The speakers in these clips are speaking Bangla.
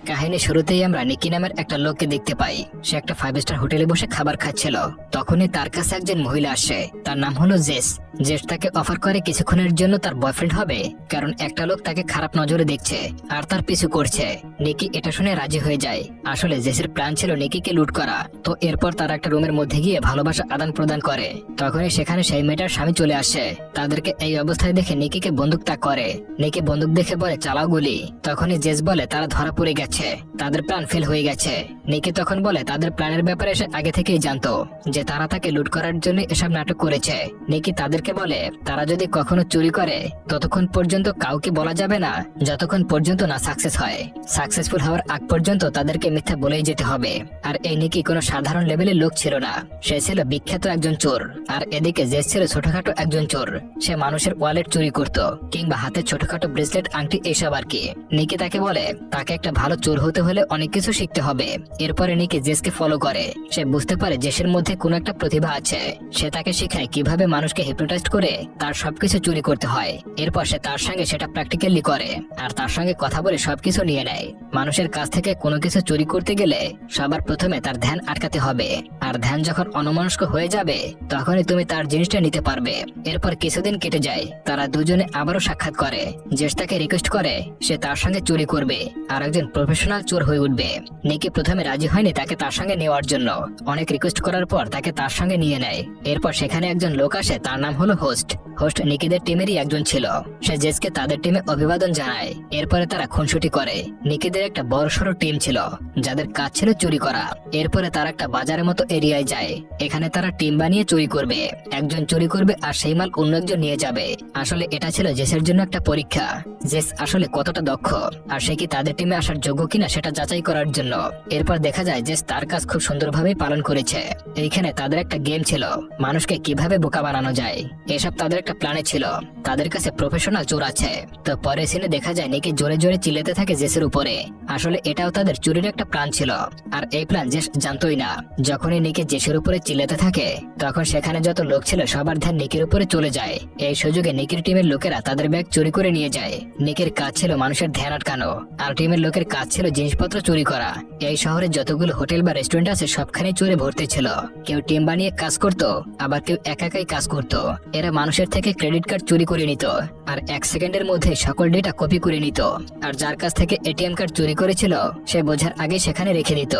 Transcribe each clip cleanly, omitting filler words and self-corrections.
কাহিনী শুরুতেই আমরা নিকি নামের একটা লোককে দেখতে পাই। সে একটা 5 স্টার হোটেলে বসে খাবার খাচ্ছিল। তখনই তার কাছে একজন মহিলা আসে, তার নাম হলো জেস। জেস তাকে অফার করে কিছুক্ষণের জন্য তার বয়ফ্রেন্ড হবে, কারণ একটা লোক তাকে খারাপ নজরে দেখছে আর তার পিছু করছে। নিকি এটা শুনে রাজি হয়ে যায়। আসলে জেসের প্ল্যান ছিল নিকিকে লুট করা। তো এরপর তারা একটা রুমের মধ্যে গিয়ে ভালোবাসা আদান প্রদান করে। তখনই সেখানে সেই মেয়েটার স্বামী চলে আসে। তাদেরকে এই অবস্থায় দেখে নিকিকে বন্দুক তাক করে। নিকি বন্দুক দেখে বলে চালাও গুলি। তখনই জেস বলে তারা ধরা পড়ে গেছে, তাদের প্ল্যান ফেল হয়ে গেছে। নিকি তখন বলে তাদের প্ল্যানের ব্যাপারে সে আগে থেকেই জানতো, যে তারা তাকে লুট করার জন্য এসব নাটক করেছে। নিকি তাদেরকে বলে তারা যদি কখনো চুরি করে ততক্ষণ পর্যন্ত কাউকে বলা যাবে না, যতক্ষণ পর্যন্ত না সাকসেস হয়। সাকসেসফুল হওয়ার আগ পর্যন্ত তাদেরকে মিথ্যা বলেই যেতে হবে। আর এই নিকি কোনো সাধারণ লেভেলের লোক ছিল না, সে ছিল বিখ্যাত একজন চোর। আর এদিকে জেস ছিল ছোটখাটো একজন চোর। সে মানুষের ওয়ালেট চুরি করত, কিংবা হাতে ছোটখাটো ব্রেসলেট, আংটি, এইসব আর কি। নিকি তাকে বলে তাকে একটা ভালো চোর হতে হলে অনেক কিছু শিখতে হবে। এরপরে নিকি জেসকে ফলো করে। সে বুঝতে পারে জেসের মধ্যে কোনো একটা প্রতিভা আছে। সে তাকে শেখায় কিভাবে মানুষকে হিপনোটাইজ করে তার সবকিছু চুরি করতে হয়। এরপর সে তার সঙ্গে সেটা প্র্যাকটিক্যালি করে আর তার সঙ্গে কথা বলে সবকিছু নিয়ে নেয়। মানুষের কাছ থেকে কোনো কিছু চুরি করতে গেলে সবার প্রথমে তার ধ্যান আটকাতে হবে। আর ধ্যান যখন অন্যমনস্ক হয়ে যাবে তখনই তুমি তার জিনিসটা নিতে পারবে। এরপর কিছুদিন কেটে যায়, তারা দুজনে আবারও সাক্ষাৎ করে। জেস তাকে রিকোয়েস্ট করে সে তার সঙ্গে চুরি করবে আর একজন প্রফেশনাল চোর হয়ে উঠবে। নিকি প্রথমে রাজি হয়নি তাকে তার সঙ্গে নেওয়ার জন্য। অনেক রিকোয়েস্ট করার পর তাকে তার সঙ্গে নিয়ে নেয়। এরপর সেখানে একজন লোক আসে, তার নাম হলো হোস্ট। হোস্ট নিকিদের টিমেরই একজন ছিল। সে জেসকে তাদের টিমে অভিবাদন জানায়। এরপরে তারা খুনসুটি করে। নিকিদের একটা বড়সড় টিম ছিল যাদের কাজ ছিল চুরি করা। এরপরে তারা একটা বাজারের মতো এরিয়ায় যায়। এখানে তারা টিম বানিয়ে চুরি করবে। একজন চুরি করবে আর সেই মাল অন্য একজন নিয়ে যাবে। আসলে এটা ছিল জেসের জন্য একটা পরীক্ষা, জেস আসলে কতটা দক্ষ আর সে কি তাদের টিমে আসার যোগ্য কিনা সেটা যাচাই করার জন্য। এরপর দেখা যায় জেস তার কাজ খুব সুন্দরভাবে পালন করেছে। এইখানে তাদের একটা গেম ছিল, মানুষকে কিভাবে বোকা বানানো যায়। এসব তাদের একটা প্ল্যানে ছিল। তাদের কাছে প্রফেশনাল চোর আছে। তো পরে সিনে দেখা যায় নিকি জোরে জোরে চিল্লাতে থাকে জেসের উপরে। আসলে এটাও তাদের চুরির একটা প্ল্যান ছিল। আর এই প্ল্যান জেস জানতোই না। যখনই নিকি জেসের উপরে চিল্লাতে থাকে তখন সেখানে যত লোক ছিল সবার ধ্যান নিকির উপরে চলে যায়। এই সুযোগে নিকির টিমের লোকেরা তাদের ব্যাগ চুরি করে নিয়ে যায়। নিকির কাজ ছিল মানুষের ধ্যান আটকানো, আর টিমের লোকের কাজ ছিল জিনিসপত্র চুরি করা। এই শহরে যতগুলো হোটেল বা রেস্টুরেন্ট আছে সবখানে চুরি ভর্তি ছিল। কেউ টিম বানিয়ে কাজ করত, আবার কেউ একা একাই কাজ করত। এরা মানুষের থেকে ক্রেডিট কার্ড চুরি করে নিত আর 1 সেকেন্ডের মধ্যে সকল ডেটা কপি করে নিত। আর যার কাছ থেকে এটিএম কার্ড চুরি করেছিল সে বোঝার আগে সেখানে রেখে দিত।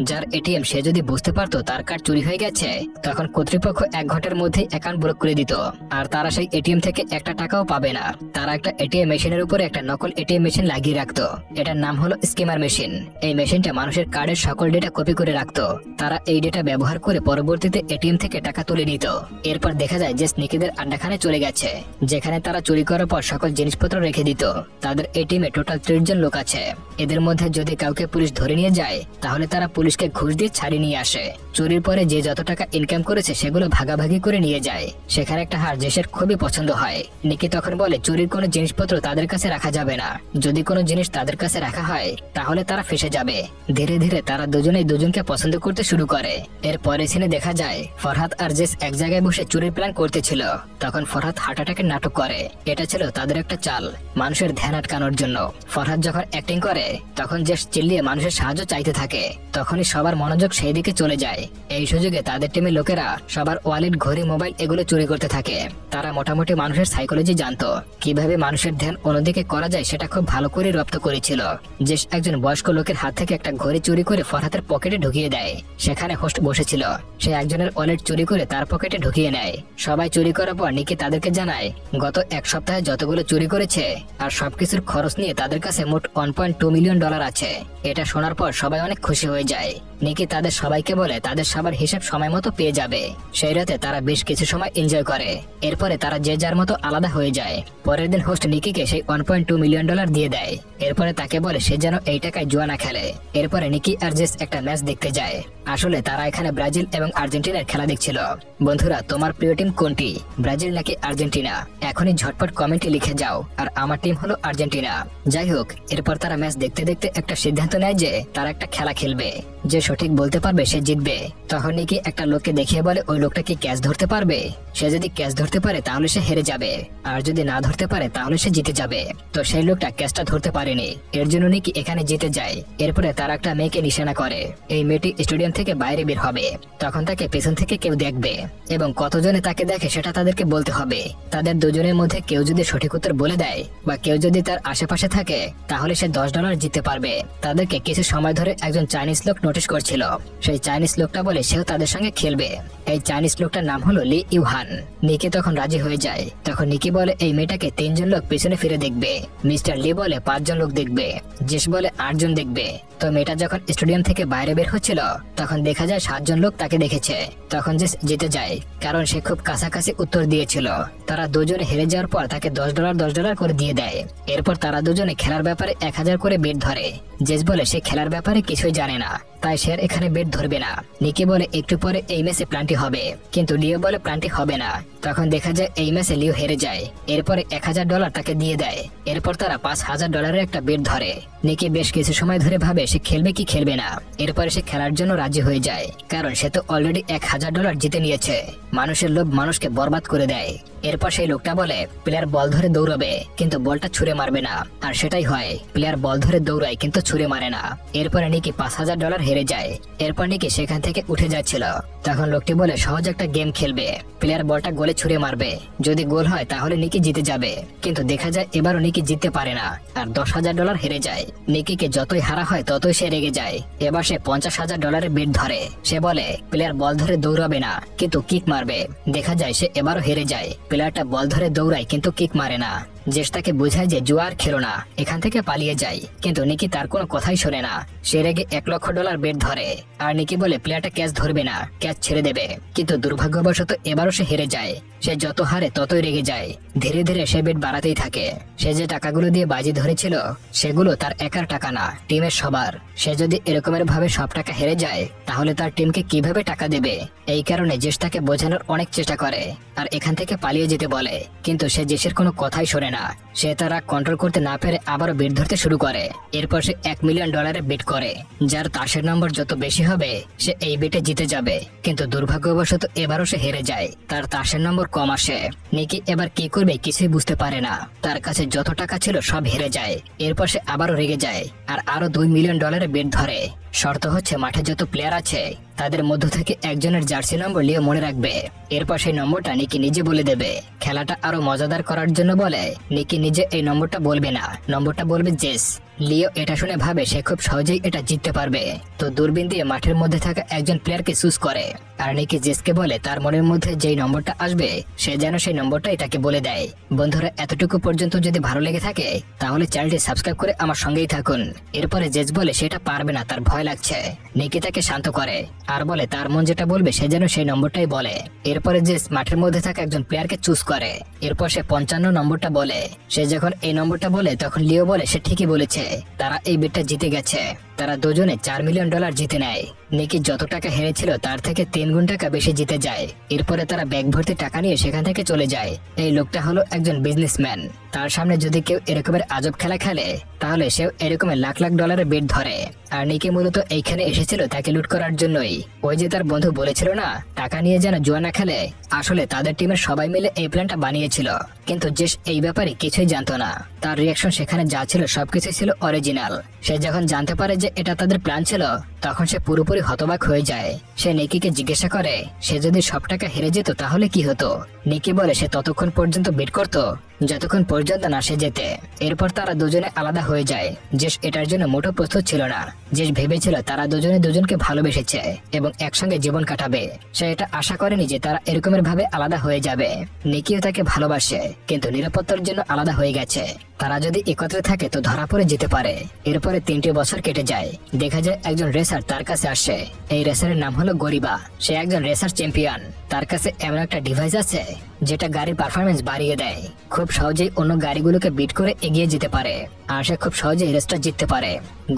যার এটিএম সে যদি বুঝতে পারতো তার কার্ড চুরি হয়ে গেছে তখন কর্তৃপক্ষ 1 ঘন্টার মধ্যে অ্যাকাউন্ট ব্লক করে দিত। আর তারা সেই এটিএম থেকে একটা টাকাও পাবে না। তারা একটা এটিএম মেশিনের উপরে একটা নকল এটিএম মেশিন লাগিয়ে রাখতো। এটার নাম হলো স্কিমার মেশিন। এই মেশিনটা মানুষের কার্ডের সকল ডেটা কপি করে রাখতো। তারা এই ডেটা ব্যবহার করে পরবর্তীতে এটিএম থেকে টাকা তুলে নিত। এরপর দেখা যায় যে নিকিদের আড্ডাখানে চলে গেছে, যেখানে তারা চুরি করার পর সকল জিনিসপত্র রেখে দিত। তাদের এই টিমে টোটাল 30 জন লোক আছে। এদের মধ্যে যদি কাউকে পুলিশ ধরে নিয়ে যায় তাহলে তারা পুলিশকে ঘুষ দিয়ে ছাড়িয়ে নিয়ে আসে। চুরির পরে যে যত টাকা ইনকাম করেছে সেগুলো ভাগাভাগি করে নিয়ে যায়। সেখানে একটা হার জেসের খুবই পছন্দ হয়। নিকি তখন বলে চুরির কোনো জিনিসপত্র তাদের কাছে রাখা যাবে না। যদি কোনো জিনিস তাদের কাছে রাখা হয় তাহলে তারা ফেসে যাবে। ধীরে ধীরে তারা দুজনেই দুজনকে পছন্দ করতে শুরু করে। এর পরে সিনে দেখা যায় ফরহাদ আর জেস এক জায়গায় বসে চুরির প্ল্যান করতেছিল। তখন ফরহাদ হার্ট অ্যাটাকের নাটক করে। এটা ছিল তাদের একটা চাল, মানুষের ধ্যান আটকানোর জন্য। ফরহাদ যখন অ্যাক্টিং করে তখন জেস চিল্লিয়ে মানুষের সাহায্য চাইতে থাকে। তখনই সবার মনোযোগ সেই দিকে চলে যায়। এই সুযোগে তাদের টিমের লোকেরা সবার ওয়ালেট, ঘড়ি, মোবাইল এগুলো চুরি করতে থাকে। তারা মোটামুটি মানুষের সাইকোলজি জানতো, কিভাবে মানুষের ধ্যান অন্যদিকে করা যায় সেটা খুব ভালো করে রপ্ত করেছিল। জেস একজন বয়স্ক লোকের হাত থেকে একটা ঘড়ি চুরি করে ফরহাদের পকেটে ঢুকিয়ে দেয়। সেখানে হোস্ট বসেছিল, সে একজনের ওয়ালেট চুরি করে তার পকেটে ঢুকিয়ে নেয়। সবাই চুরি করার পর নিকি তাদেরকে জানায় গত 1 সপ্তাহে যতগুলো চুরি করেছে আর সবকিছুর খরচ নিয়ে তাদের কাছে মোট $1.2 মিলিয়ন আছে। এটা শোনার পর সবাই অনেক খুশি হয়ে যায়। নিকি তাদের সবাইকে বলে তাদের সবার হিসাব সময় মতো পেয়ে যাবে। সেই রাতে তারা বেশ কিছু সময় এনজয় করে। এরপরে তারা যে যার মতো আলাদা হয়ে যায়। পরের দিন হোস্ট নিকিকে সেই $1.2 মিলিয়ন দিয়ে দেয়। এরপরে তাকে বলে সে যেন এই টাকায় জুয়া না খেলে। এরপরে নিকি আর জেস একটা ম্যাচ দেখতে যায়। আসলে তারা এখানে ব্রাজিল এবং আর্জেন্টিনার খেলা দেখছিল। বন্ধুরা, তোমার প্রিয় টিম কোনটি, ব্রাজিল নাকি আর্জেন্টিনা? এখনই ঝটপট কমেন্টে লিখে যাও। আর আমার টিম হলো আর্জেন্টিনা। যাই হোক, এরপর তারা ম্যাচ দেখতে দেখতে একটা সিদ্ধান্ত নেয় যে তারা একটা খেলা খেলবে। যে সঠিক বলতে পারবে সে জিতবে। তখন নিকি একটা লোককে দেখিয়ে বলে ওই লোকটা কি ক্যাচ ধরতে পারবে। সে যদি ক্যাচ ধরতে পারে তাহলে সে হেরে যাবে, আর যদি না ধরতে পারে তাহলে সে জিতে যাবে। তো সেই লোকটা ক্যাচটা ধরতে পারেনি, এর জন্য নিকি এখানে জিতে যায়। এরপরে তার একটা মেয়েকে নিশানা করে। এই মেয়েটি স্টেডিয়াম থেকে বাইরে বের হবে, তখন তাকে পেছন থেকে কেউ দেখবে এবং কতজনে তাকে দেখে সেটা তাদেরকে বলতে হবে। তাদের দুজনের মধ্যে কেউ যদি সঠিক উত্তর বলে দেয় বা কেউ যদি তার আশেপাশে থাকে তাহলে সে $10 জিততে পারবে। তাদেরকে কিছু সময় ধরে একজন চাইনিজ লোক নোটিশ করছিল। সেই চাইনিজ লোকটা বলে সেও তাদের সঙ্গে খেলবে। এই চাইনিজ লোকটার নাম হলো লি ইউহান। নিকি তখন রাজি হয়ে যায়। তখন নিকি বলে এই মেয়েটাকে 3 জন লোক পিছনে ফিরে দেখবে। মিস্টার লি বলে 5 জন লোক দেখবে। জেস বলে 8 জন দেখবে। তো মেয়েটা যখন স্টেডিয়াম থেকে বাইরে বের হচ্ছিল তখন দেখা যায় 7 জন লোক তাকে দেখেছে। তখন জেস জিতে যায়, কারণ সে খুব কাছাকাছি উত্তর দিয়েছিল। তারা দুজনে হেরে যাওয়ার পর তাকে $10 করে দিয়ে দেয়। এরপর তারা দুজনে খেলার ব্যাপারে 1000 করে বেট ধরে। জেস বলে সে খেলার ব্যাপারে কিছুই জানে না, তাই সে এখানে বেট ধরবে না। নিকি বলে একটু পরে এই ম্যাচে প্ল্যানটি হবে, কিন্তু লিও বলে প্ল্যানটি হবে না। তখন দেখা যায় এই ম্যাচে লিও হেরে যায়। এরপরে $1000 তাকে দিয়ে দেয়। এরপর তারা $5000 একটা বেট ধরে। নিকি বেশ কিছু সময় ধরে ভাবে সে খেলবে কি খেলবে না। এরপরে সে খেলার জন্য রাজি হয়ে যায়, কারণ সে তো অলরেডি $1000 জিতে নিয়েছে। মানুষের লোভ মানুষকে বরবাদ করে দেয়। এরপর সেই লোকটা বলে প্লেয়ার বল ধরে দৌড়াবে কিন্তু বলটা ছুঁড়ে মারবে না। আর সেটাই হয়, প্লেয়ার বল ধরে দৌড়ায় কিন্তু ছুঁড়ে মারে না। এরপরে নিকি $5000 হেরে যায়। এরপর নিকি সেখান থেকে উঠে যাচ্ছিল। তখন লোকটি বলে সহজ একটা গেম খেলবে, প্লেয়ার বলটা গোলে ছুঁড়ে মারবে, যদি গোল হয় তাহলে নিকি জিতে যাবে। কিন্তু দেখা যায় এবারও নিকি জিততে পারে না, আর $10,000 হেরে যায়। নিকিকে যতই হারা হয় ততই সে রেগে যায়। এবার সে $50,000 বেট ধরে। সে বলে প্লেয়ার বল ধরে দৌড়াবে না কিন্তু কিক মারবে। দেখা যায় সে এবারও হেরে যায়। প্লেয়ারটা বল ধরে দৌড়ায় কিন্তু কিক মারে না। জেস তাকে বোঝায় যে জুয়ার খেলো না, এখান থেকে পালিয়ে যায়। কিন্তু নিকি তার কোনো কথাই শোনে না। সে রেগে $1,00,000 বেট ধরে। আর নিকি বলে প্লেয়ারটা ক্যাচ ধরবে না, ক্যাচ ছেড়ে দেবে। কিন্তু দুর্ভাগ্যবশত এবারও সে হেরে যায়। সে যত হারে ততই রেগে যায়। ধীরে ধীরে সে বেট বাড়াতেই থাকে। সে যে টাকাগুলো দিয়ে বাজি ধরেছিল সেগুলো তার একার টাকা না, টিমের সবার। সে যদি এরকমের ভাবে সব টাকা হেরে যায় তাহলে তার টিমকে কিভাবে টাকা দেবে। এই কারণে জেস তাকে বোঝানোর অনেক চেষ্টা করে আর এখান থেকে পালিয়ে যেতে বলে, কিন্তু সে জেসের কোনো কথাই শোনে না। সে তার রাগ কন্ট্রোল করতে না পেরে আবারও বেট ধরতে শুরু করে। এরপর সে $1 মিলিয়ন বেট করে। যার তাসের নম্বর যত বেশি হবে সে এই বেটে জিতে যাবে। কিন্তু দুর্ভাগ্যবশত এবারও সে হেরে যায়, তার তাসের নম্বর কম আসে। নিকি এবার কি করবে কিছুই বুঝতে পারে না। তার কাছে যত টাকা ছিল সব হেরে যায়। এরপর সে আবারও রেগে যায় আর আরো $2 মিলিয়ন বেট ধরে। শর্ত হচ্ছে মাঠে যত প্লেয়ার আছে তাদের মধ্য থেকে একজনের জার্সি নম্বর লিও মনে রাখবে। এরপর সেই নম্বরটা নিকি নিজে বলে দেবে। খেলাটা আরো মজাদার করার জন্য বলে নিকি নিজে এই নম্বরটা বলবে না, নম্বরটা বলবে জেস। লিও এটা শুনে ভাবে সে খুব সহজেই এটা জিততে পারবে। তো দূরবীন দিয়ে মাঠের মধ্যে থাকা একজন প্লেয়ারকে চুজ করে আর নিকি জেসকে বলে তার মনের মধ্যে যেই নম্বরটা আসবে সে যেন সেই নম্বরটাই তাকে বলে দেয়। বন্ধুরা, এতটুকু পর্যন্ত যদি ভালো লেগে থাকে তাহলে চ্যানেলটি সাবস্ক্রাইব করে আমার সঙ্গেই থাকুন। এরপরে জেস বলে সেটা পারবে না, তার ভয় লাগছে। নিকি তাকে শান্ত করে আর বলে তার মন যেটা বলবে সে যেন সেই নম্বরটাই বলে। এরপরে জেস মাঠের মধ্যে থাকা একজন প্লেয়ারকে চুজ করে। এরপর সে 55 নম্বরটা বলে। সে যখন এই নম্বরটা বলে তখন লিও বলে সে ঠিকই বলেছে, তারা এই বেটটা জিতে গেছে। তারা দুজনে $4 মিলিয়ন জিতে নেয়। নিকি যত টাকা হেরেছিল তার থেকে 3 গুণ টাকা বেশি জিতে যায়। এরপরে তারা ব্যাগ ভর্তি টাকা নিয়ে সেখান থেকে চলে যায়। এই লোকটা হলো একজন বিজনেসম্যান। তার সামনে যদি কেউ এরকমের আজব খেলা খেলে তাহলে সেও এরকমের লাখ লাখ ডলারের বেট ধরে। আর নিকি মূলত এইখানে এসেছিল তাকে লুট করার জন্যই। ওই যে তার বন্ধু বলেছিল না টাকা নিয়ে যেন জুয়া না খেলে, আসলে তাদের টিমের সবাই মিলে এই প্ল্যানটা বানিয়েছিল। কিন্তু জেস এই ব্যাপারে কিছুই জানতো না। তার রিয়াকশন সেখানে যা ছিল সবকিছু ছিল অরিজিনাল। সে যখন জানতে পারে যে এটা তাদের প্ল্যান ছিল তখন সে পুরোপুরি হতবাক হয়ে যায়। সে নিকিকে জিজ্ঞাসা করে সে যদি সব টাকা হেরে যেত তাহলে কি হতো। নিকি বলে সে ততক্ষণ পর্যন্ত বেট করতো যতক্ষণ পর্যন্ত না সে যেতে। এরপর তারা দুজনে আলাদা হয়ে যায়। জেস এটার জন্য মোটো প্রস্তুত ছিল না। জেস ভেবেছিল তারা দুজনে দুজনকে ভালোবেসেছে এবং একসঙ্গে জীবন কাটাবে। সে এটা আশা করেনি যে তারা এরকমের ভাবে আলাদা হয়ে যাবে। নিকিও তাকে ভালোবাসে কিন্তু নিরাপত্তার জন্য আলাদা হয়ে গেছে। তারা যদি একত্রে থাকে তো ধরা পড়ে যেতে পারে। এরপরে 3টি বছর কেটে যায়। দেখা যায় একজন রেসার তার কাছে আসে। এই রেসারের নাম হলো গরিবা। সে একজন রেসার চ্যাম্পিয়ন। তার কাছে এমন একটা ডিভাইস আছে যেটা গাড়ির পারফরমেন্স বাড়িয়ে দেয়। খুব সহজেই অন্য গাড়িগুলোকে বিট করে এগিয়ে যেতে পারে। আর সে খুব সহজে রেসটা জিততে পারে।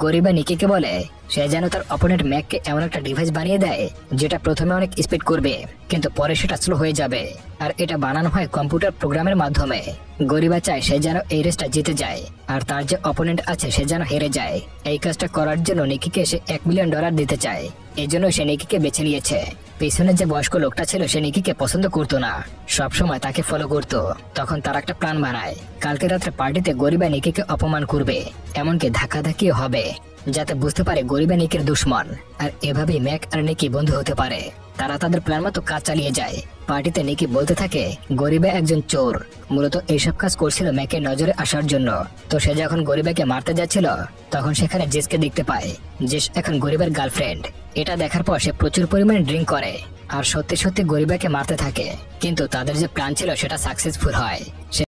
গরিবা নিকিকে বলে সে যেন তার অপোনেন্ট ম্যাককে এমন একটা ডিভাইস বানিয়ে দেয় যেটা প্রথমে অনেক স্পিড করবে কিন্তু পরে সেটা স্লো হয়ে যাবে, আর এটা বানানো হয় কম্পিউটার প্রোগ্রামের মাধ্যমে। গরিবা চায় সে যেন এই রেসটা জিতে যায় আর তার যে অপোনেন্ট আছে সে যেন হেরে যায়। এই কাজটা করার জন্য নিকিকে সে $1 মিলিয়ন দিতে চায়। এই জন্য সে নিকিকে বেছে নিয়েছে। পেছনে যে বয়স্ক লোকটা ছিল সে নিকিকে পছন্দ করতো না, সবসময় তাকে ফলো করতো। তখন তারা একটা প্ল্যান বানায়, কালকে রাত্রে পার্টিতে গরিবা নিকিকে অপমান করবে, এমনকি ধাক্কাধাক্কিও হবে, যাতে বুঝতে পারে গরিবা নিকির দুশ্মন। আর এভাবেই ম্যাক আর নিকি বন্ধু হতে পারে। তারা তাদের প্ল্যান মতো কাজ চালিয়ে যায়। পার্টিতে নিকি বলতে থাকে গরিবা একজন চোর, মূলত এইসব কাজ করছিল ম্যাকের নজরে আসার জন্য। তো সে যখন গরিবাকে মারতে যাচ্ছিল তখন সেখানে জেসকে দেখতে পায়। জেস এখন গরিবের গার্লফ্রেন্ড। এটা দেখার পর সে প্রচুর পরিমাণে ড্রিঙ্ক করে আর সত্যি সত্যি গরিবাকে মারতে থাকে, কিন্তু তাদের যে প্ল্যান ছিল সেটা সাকসেসফুল হয়।